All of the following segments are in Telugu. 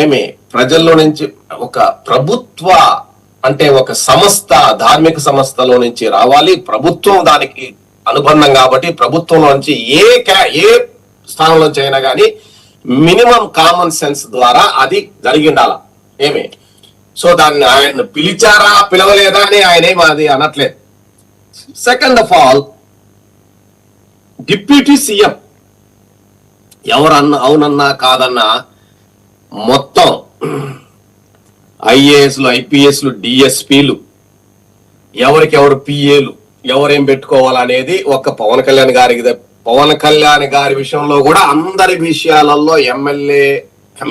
ఏమి ప్రజల్లో నుంచి ఒక ప్రభుత్వ అంటే ఒక సంస్థ, ధార్మిక సంస్థలో నుంచి రావాలి. ప్రభుత్వం దానికి అనుబంధం కాబట్టి ప్రభుత్వంలో నుంచి ఏ స్థానంలో నుంచి అయినా కానీ మినిమం కామన్ సెన్స్ ద్వారా అది జరిగి ఉండాల. ఏమి సో దాన్ని ఆయన పిలిచారా పిలవలేదా అని ఆయన ఏమి అది అనట్లేదు. Second of all, deputy CM ఎవరన్నా అవునన్నా కాదన్నా మొత్తం ఐఏఎస్లు, ఐపీఎస్లు, డిఎస్పీలు, ఎవరికెవరు పిఏలు, ఎవరేం పెట్టుకోవాలనేది ఒక పవన్ కళ్యాణ్ గారి విషయంలో కూడా అందరి విషయాలలో ఎమ్మెల్యే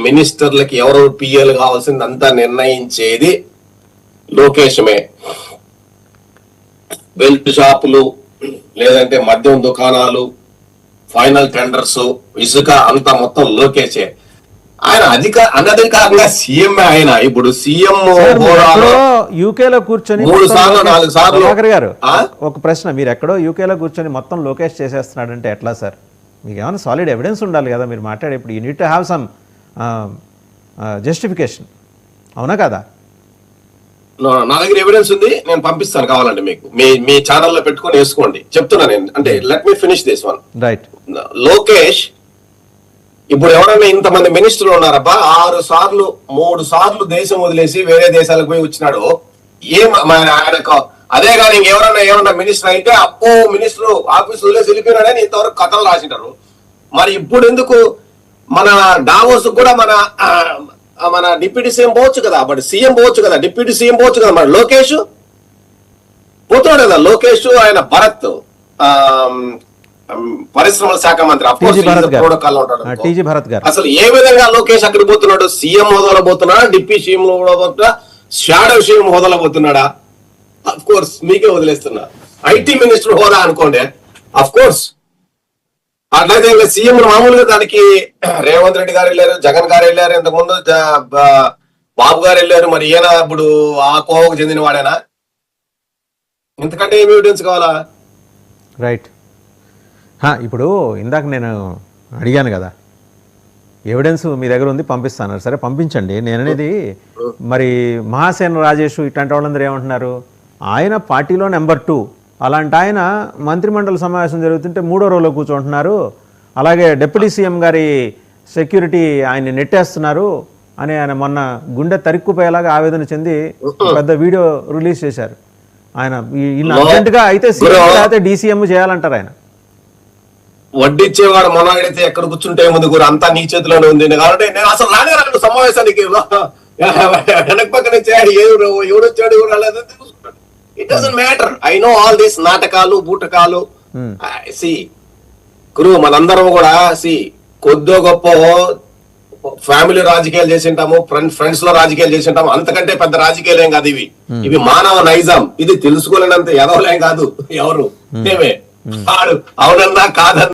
మినిస్టర్లకి ఎవరెవరు పిఏలు కావాల్సిందంతా నిర్ణయించేది లోకేశమే. బెల్ట్ షాపులు, లేదంటే మద్యం దుకాణాలు, ఫైనల్ టెండర్స్, ఇసుక అంతా మొత్తం లోకేషే. ఆయన అనధికారంగా సీఎం. ఆయన ఇప్పుడు సీఎం యూకేలో కూర్చొని 3 సార్లు 4 సార్లు గారు ఒక ప్రశ్న, మీరు ఎక్కడో యూకేలో కూర్చొని మొత్తం లోకేష్ చేసేస్తున్నాడంటే ఎట్లా సార్? మీకు ఏమైనా సాలిడ్ ఎవిడెన్స్ ఉండాలి కదా మీరు మాట్లాడే. ఇప్పుడు you need to have some justification, అవునా కదా? నా దగ్గర ఎవిడెన్స్ ఉంది, నేను పంపిస్తాను కావాలంటే మీకు. మీ ఛానల్లో పెట్టుకొని వేసుకోండి. చెప్తున్నా నేను, అంటే let me finish this one. Right. Lokesh ఇప్పుడు ఎవరైనా ఇంతమంది మినిస్టర్లు ఉన్నారబ్బా, 6 సార్లు 3 సార్లు దేశం వదిలేసి వేరే దేశాలకు పోయి వచ్చినాడు. ఆయనకు అదే కానీ ఇంకెవరన్నా మినిస్టర్ అయితే అప్పో మినిస్టర్ ఆఫీస్ వదిలేసి వెళ్ళిపోయినాడని ఇంతవరకు కథలు రాసింటారు. మరి ఇప్పుడు ఎందుకు మన డావోస్ కూడా మన డిప్యూటీ సీఎం పోవచ్చు కదా, బట్ సీఎం పోవచ్చు కదా, డిప్యూటీ సీఎం పోవచ్చు కదా. మరి లోకేష్ పోతున్నాడు కదా. లోకేష్, ఆయన భరత్ పరిశ్రమల శాఖ మంత్రి, ప్రోటోకాల్ ఉంటాడు. అసలు ఏ విధంగా లోకేష్ అక్కడికి పోతున్నాడు? సీఎం హోదాలో పోతున్నాడా, డిప్యూటీ సీఎం పోతున్నా, షాడో సీఎం హోదాలో పోతున్నాడా? అఫ్ కోర్స్ మీకే వదిలేస్తున్నా. ఐటీ మినిస్టర్ హోదా అనుకోండి, అఫ్ కోర్స్. అట్లయితే ఇంకా సీఎం మామూలుగా దానికి రేవంత్ రెడ్డి గారు వెళ్ళారు, జగన్ గారు వెళ్ళారు, ఇంతకుముందు బాబు గారు వెళ్ళారు. మరి ఈయన ఇప్పుడు ఆ కోవకు చెందిన వాడేనా? ఇంతకంటే ఏమి ఎవిడెన్స్ కావాలా? రైట్. ఇప్పుడు ఇందాక నేను అడిగాను కదా, ఎవిడెన్స్ మీ దగ్గర ఉంది పంపిస్తాను. సరే పంపించండి. నేను అనేది మరి మహాసేన రాజేష్ ఇట్లాంటి వాళ్ళందరూ ఏమంటున్నారు, ఆయన పార్టీలో నెంబర్ 2, అలాంటి ఆయన మంత్రిమండలి సమావేశం జరుగుతుంటే 3వ రోలో కూర్చుంటున్నారు, అలాగే డిప్యూటీ సీఎం గారి సెక్యూరిటీ ఆయన్ని నెట్టేస్తున్నారు అని ఆయన మొన్న గుండె తరిక్కుపోయేలాగా ఆవేదన చెంది పెద్ద వీడియో రిలీజ్ చేశారు. ఆయన అర్జెంటుగా అయితే సీఎం అయితే డీసీఎం చేయాలంటారు. ఆయన వడ్డిచ్చేవాడు మొనాడితే ఎక్కడ కూర్చుంటే ముందు కూడా అంతా నీ చేతిలోనే ఉంది కాబట్టి నేను అసలు రాను సమావేశానికి. వెనక పక్క నుంచి ఎవడొచ్చాడు ఎవరు రాలేదు తెలుసుకున్నాడు. It doesn't matter. I know all these నాటకాలు బూటకాలు. సి గురు, మనందరం కూడా కొద్దో గొప్ప ఫ్యామిలీ రాజకీయాలు చేసింటాము, ఫ్రెండ్స్ లో రాజకీయాలు చేసింటాము. అంతకంటే పెద్ద రాజకీయాలేం కాదు ఇవి. ఇవి మానవ నైజం. ఇది తెలుసుకోలేనంత ఎదవలేం కాదు ఎవరు. ఏమే అవునన్నా కాదన్నా